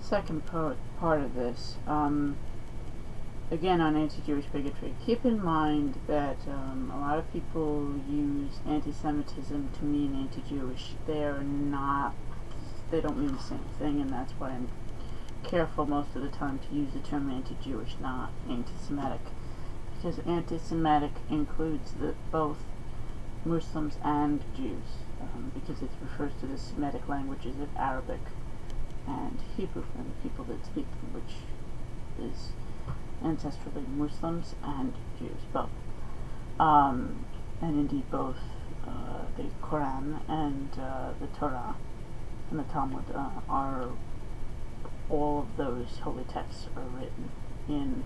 second part of this, again on anti-Jewish bigotry, keep in mind that a lot of people use anti-Semitism to mean anti-Jewish. They don't mean the same thing, and that's why I'm careful most of the time to use the term anti-Jewish, not anti-Semitic, because anti-Semitic includes both Muslims and Jews, because it refers to the Semitic languages of Arabic and Hebrew, and the people that speak them, which is ancestrally Muslims and Jews, both. And indeed both the Quran and the Torah and the Talmud are, all of those holy texts are written in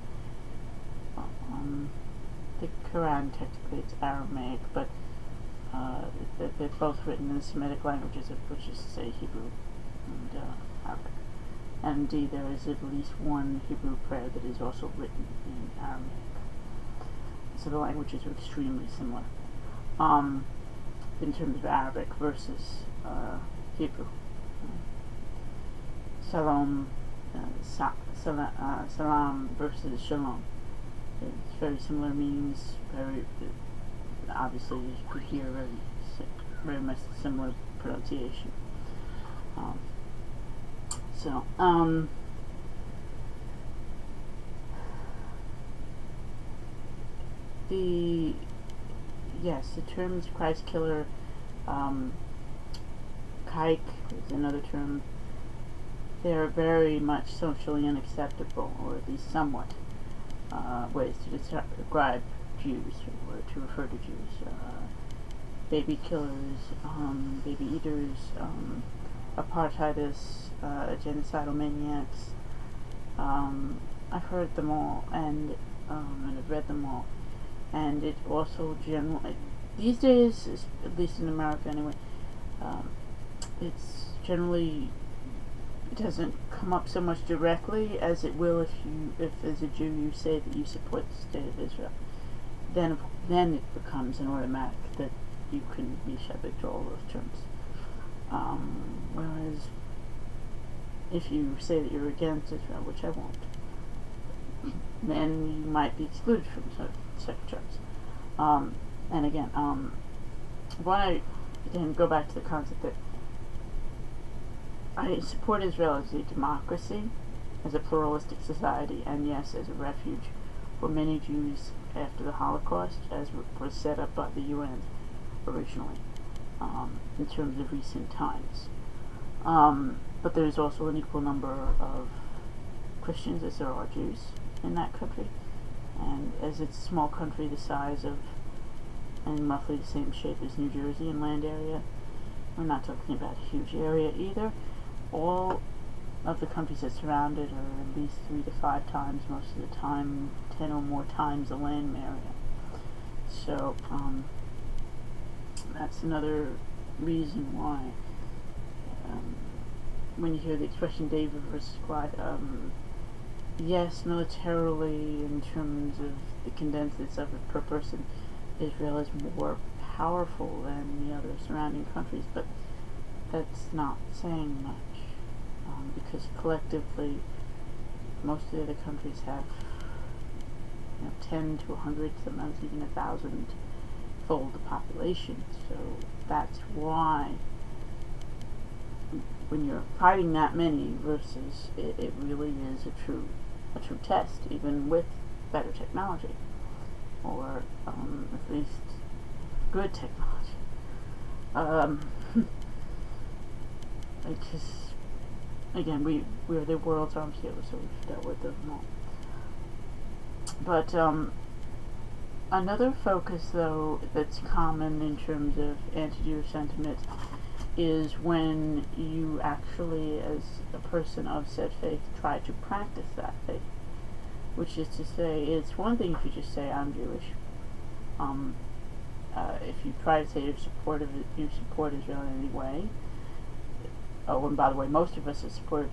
the Quran. Technically it's Aramaic, but they're both written in the Semitic languages, which is to say Hebrew and Arabic. And indeed there is at least one Hebrew prayer that is also written in Aramaic. So the languages are extremely similar in terms of Arabic versus Hebrew. Salam versus shalom. It's very similar meanings. Very obviously, you could hear very much similar pronunciation. The terms Christ killer, kike is another term. They're very much socially unacceptable, or at least somewhat, ways to describe Jews, or to refer to Jews. Baby killers, baby eaters, apartheidists, genocidal maniacs. I've heard them all, and I've read them all. And it also generally, these days, at least in America anyway, it's generally, it doesn't come up so much directly as it will if as a Jew you say that you support the state of Israel. Then it becomes an automatic that you can be subject to all those terms. Whereas if you say that you're against Israel, which I won't, then you might be excluded from such terms. And again, when I go back to the concept that I support Israel as a democracy, as a pluralistic society, and yes, as a refuge for many Jews after the Holocaust, as was set up by the UN originally, in terms of recent times. But there's also an equal number of Christians as there are Jews in that country, and as it's a small country the size of, and roughly the same shape as New Jersey in land area, we're not talking about a huge area either. All of the countries that surround it are at least 3 to 5 times, most of the time 10 or more times the land area. So that's another reason why when you hear the expression David versus Goliath, yes, militarily, in terms of the condensedness of it per person, Israel is more powerful than the other surrounding countries, but that's not saying much, because collectively most of the other countries have 10 to 100, sometimes even 1,000-fold the population. So that's why when you're fighting that many versus it really is a true test, even with better technology, or at least good technology. It's just, again, we're the world's arms dealers, so we've dealt with them all. But another focus, though, that's common in terms of anti-Jewish sentiment is when you actually, as a person of said faith, try to practice that faith. Which is to say, it's one thing if you just say, I'm Jewish. If you try to say you support Israel in any way. Oh, and by the way, most of us that support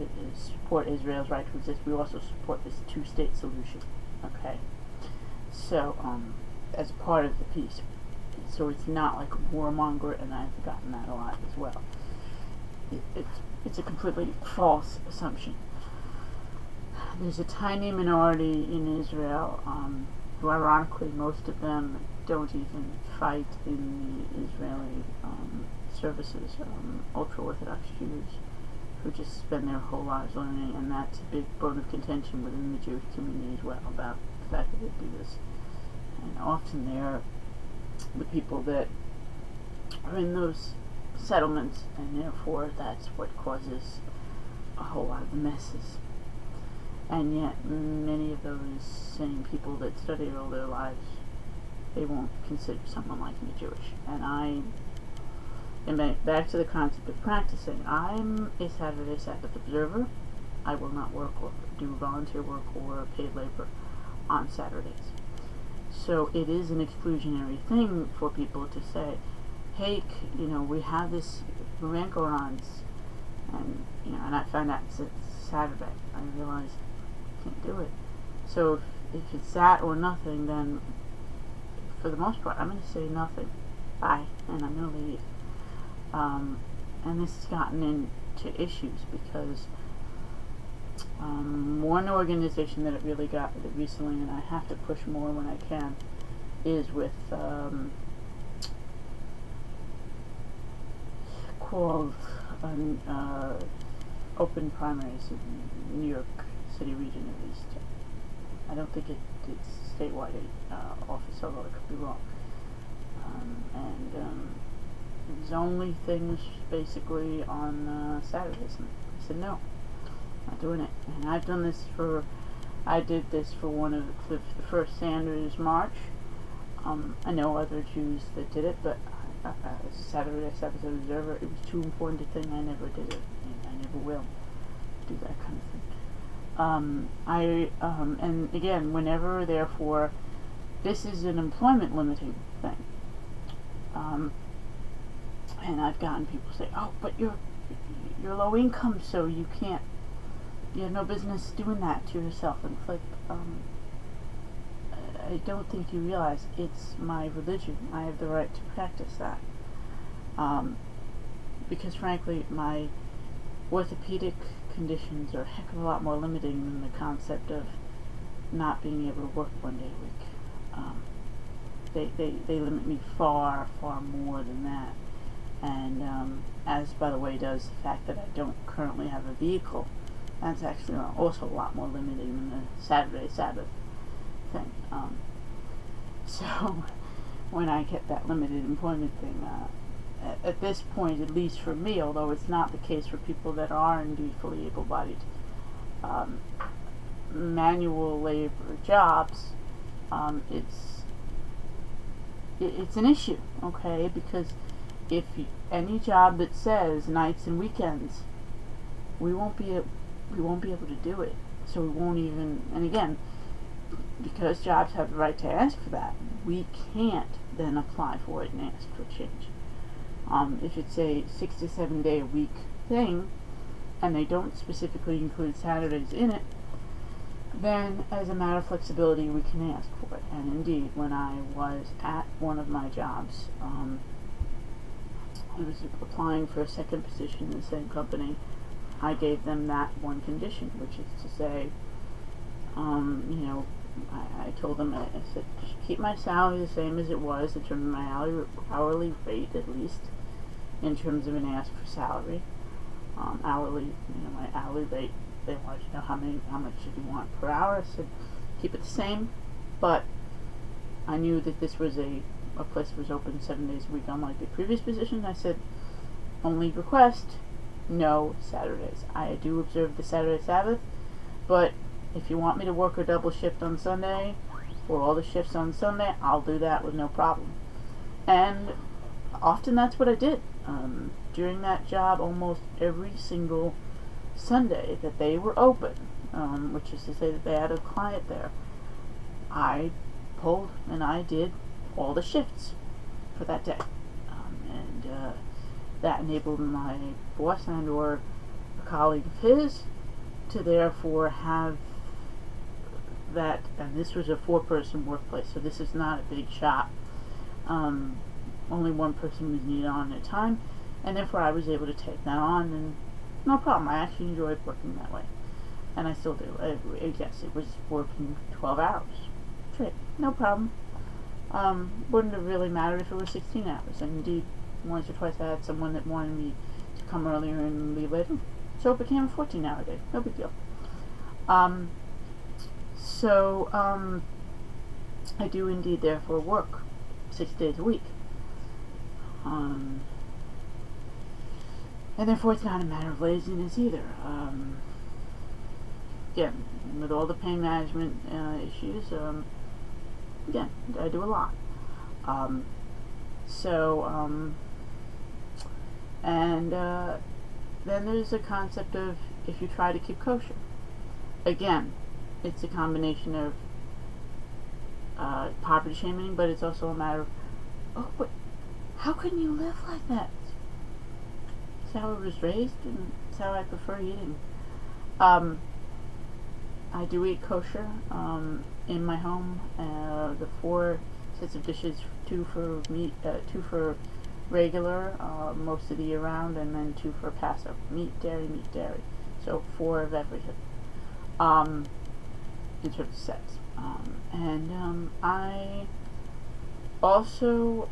Israel's right to exist. We also support this two-state solution. Okay? So, as part of the peace. So it's not like a warmonger, and I've gotten that a lot as well. It's a completely false assumption. there's a tiny minority in Israel who, ironically, most of them don't even fight in the Israeli services, ultra-Orthodox Jews who just spend their whole lives learning, and that's a big bone of contention within the Jewish community as well about the fact that they do this. And often they're the people that are in those settlements, and therefore that's what causes a whole lot of the messes. And yet many of those same people that study all their lives, they won't consider someone like me Jewish. And back to the concept of practicing, I'm a Saturday Sabbath observer. I will not work or do volunteer work or paid labor on Saturdays. So it is an exclusionary thing for people to say, hey, we have this event going on, and I find out it's Saturday. I realize I can't do it. So if it's that or nothing, then for the most part, I'm going to say nothing. Bye, and I'm going to leave. And this has gotten into issues because one organization that it really got recently, and I have to push more when I can, is with called Open Primaries in New York City region, at least. I don't think it's statewide office, although I could be wrong. There's only things basically on Saturdays. And I said no, not doing it. And I did this for one of the first Sanders March. I know other Jews that did it, but as a Saturday Sabbath observer, it was too important a thing. I never did it, and I never will do that kind of thing. And again, whenever, therefore, this is an employment limiting thing. And I've gotten people say, "Oh, but you're low income, so you have no business doing that to yourself." And it's like, I don't think you realize it's my religion. I have the right to practice that. Because frankly, my orthopedic conditions are a heck of a lot more limiting than the concept of not being able to work one day a week. They limit me far, far more than that. And as, by the way, does the fact that I don't currently have a vehicle. That's actually also a lot more limiting than the Saturday Sabbath thing. So when I get that limited employment thing, at this point, at least for me, although it's not the case for people that are indeed fully able-bodied, manual labor jobs, it's an issue, okay? Because if any job that says nights and weekends, we won't be able to do it. So we won't even. And again, because jobs have the right to ask for that, we can't then apply for it and ask for change. If it's a 6 to 7 day a week thing, and they don't specifically include Saturdays in it, then as a matter of flexibility, we can ask for it. And indeed, when I was at one of my jobs, I was applying for a second position in the same company. I gave them that one condition, which is to say, I told them, I said, just keep my salary the same as it was in terms of my hourly rate, at least, in terms of an ask for salary. Hourly, my hourly rate, they wanted to know how much did you want per hour. I said, keep it the same, but I knew that this was a place that was open 7 days a week, unlike the previous position. I said, only request, no Saturdays. I do observe the Saturday Sabbath, but if you want me to work a double shift on Sunday, or all the shifts on Sunday, I'll do that with no problem. And often that's what I did. During that job, almost every single Sunday that they were open, which is to say that they had a client there, I pulled and I did all the shifts for that day. That enabled my boss and or a colleague of his to therefore have that, and this was a 4-person workplace, so this is not a big shop. Only one person was needed on at a time, and therefore I was able to take that on, and no problem. I actually enjoyed working that way. and I still do. Yes, it was working 12 hours straight, no problem. Wouldn't have really mattered if it was 16 hours. And indeed, once or twice I had someone that wanted me to come earlier and leave later, so it became a 14-hour day. No big deal. I do indeed therefore work 6 days a week. And therefore it's not a matter of laziness either. Again, with all the pain management issues, again, I do a lot. And then there's a concept of if you try to keep kosher. Again, it's a combination of poverty shaming, but it's also a matter of, oh, but how can you live like that? It's how I was raised, and it's how I prefer eating. I do eat kosher in my home. The 4 sets of dishes, 2 for meat, 2 for regular most of the year round, and then 2 for Passover. Meat, dairy. So 4 of everything. In terms of sets. I also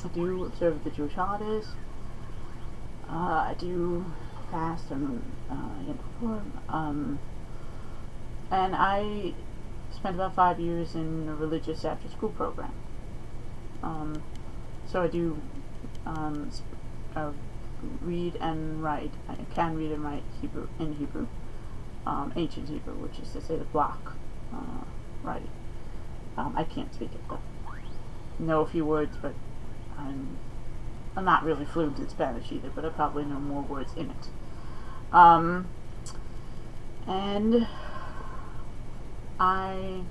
I do observe the Jewish holidays. I do fast and and I spent about 5 years in a religious after-school program. So I do read and write. I can read and write Hebrew, ancient Hebrew, which is to say the block writing. I can't speak it though. Know a few words, but I'm not really fluent in Spanish either, but I probably know more words in it. And I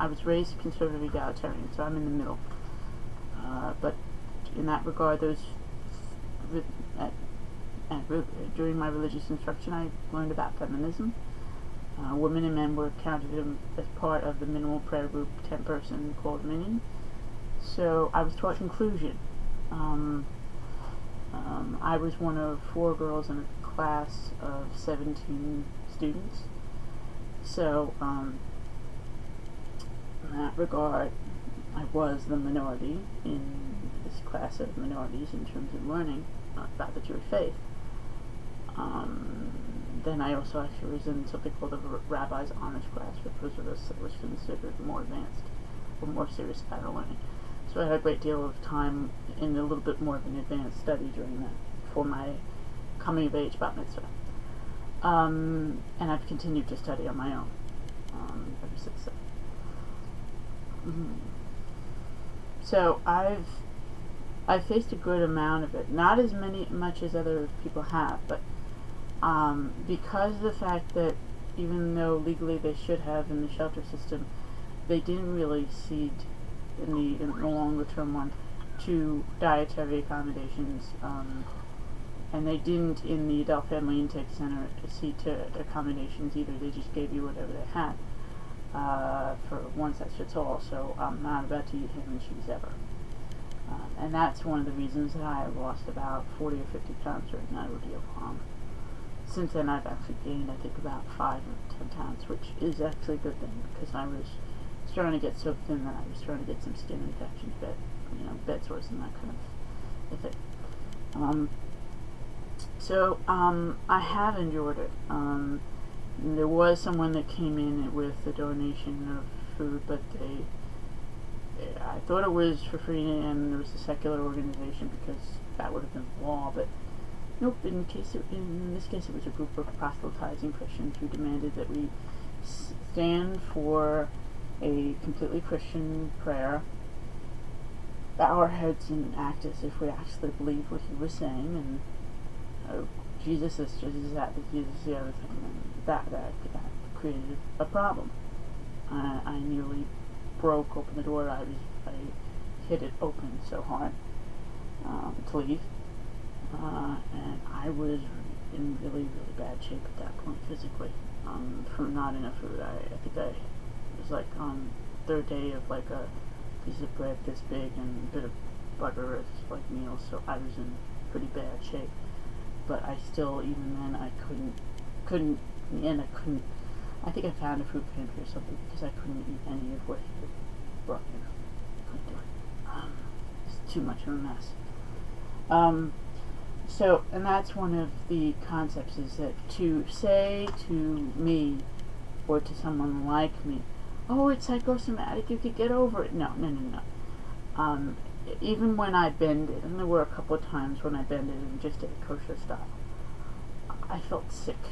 was raised conservative egalitarian, so I'm in the middle. But in that regard, during my religious instruction, I learned about feminism. Women and men were counted as part of the minimal prayer group, 10-person called Minyan. So I was taught inclusion. I was one of 4 girls in a class of 17 students. So in that regard, I was the minority in this class of minorities in terms of learning about the Jewish faith. Then I also actually was in something called the Rabbi's Honors class, which was considered more advanced or more serious about learning. So I had a great deal of time in a little bit more of an advanced study during that, for my coming of age bat mitzvah. And I've continued to study on my own ever since then. So I've faced a good amount of it, not as much as other people have, but because of the fact that even though legally they should have in the shelter system, they didn't really cede in the longer term one to dietary accommodations, and they didn't in the adult family intake center cede to accommodations either. They just gave you whatever they had for one size fits all. So I'm not about to eat ham and cheese ever. And that's one of the reasons that I lost about 40 or 50 pounds during that ordeal. Since then, I've actually gained, I think, about 5 or 10 pounds, which is actually a good thing, because I was starting to get so thin that I was starting to get some skin infections, bed sores and that kind of thing. I have endured it. There was someone that came in with a donation of food, but I thought it was for free, and there was a secular organization, because that would have been the law, but nope. In this case, it was a group of proselytizing Christians who demanded that we stand for a completely Christian prayer, bow our heads, and act as if we actually believed what he was saying, and Jesus is that, Jesus is the other thing, and that created a problem. I nearly broke open the door. I hit it open so hard to leave. And I was in really, really bad shape at that point physically, from not enough food. I think it was like on the 3rd day of like a piece of bread this big and a bit of butter as like meals, so I was in pretty bad shape. but I still, even then, I couldn't, in the end, I think I found a fruit pantry or something, because I couldn't eat any of what he brought in. Couldn't do it. It's too much of a mess. So, and that's one of the concepts, is that to say to me, or to someone like me, oh, it's psychosomatic, you could get over it. No. Even when I bended, and there were a couple of times when I bended and just did a kosher style, I felt sick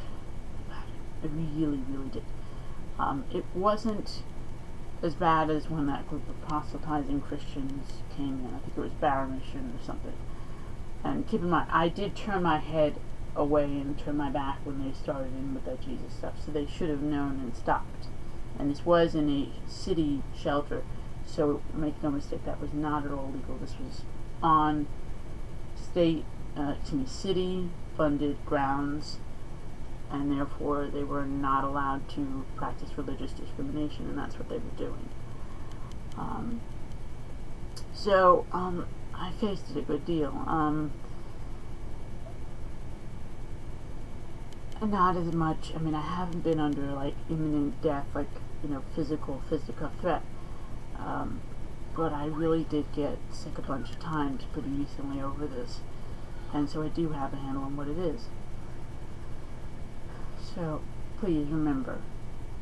about it. I really, really did. It wasn't as bad as when that group of proselytizing Christians came in. I think it was Mission or something. And keep in mind, I did turn my head away and turn my back when they started in with that Jesus stuff, so they should have known and stopped. And this was in a city shelter, so make no mistake, that was not at all legal. This was on city-funded grounds, and therefore they were not allowed to practice religious discrimination, and that's what they were doing. I faced it a good deal. Not as much, I haven't been under, like, imminent death, like, physical threat. But I really did get sick a bunch of times pretty recently over this. And so I do have a handle on what it is. So, please remember,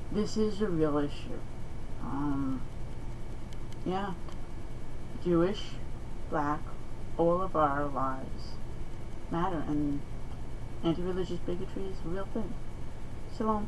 this is a real issue. Jewish, black, all of our lives matter, and anti-religious bigotry is a real thing. Shalom.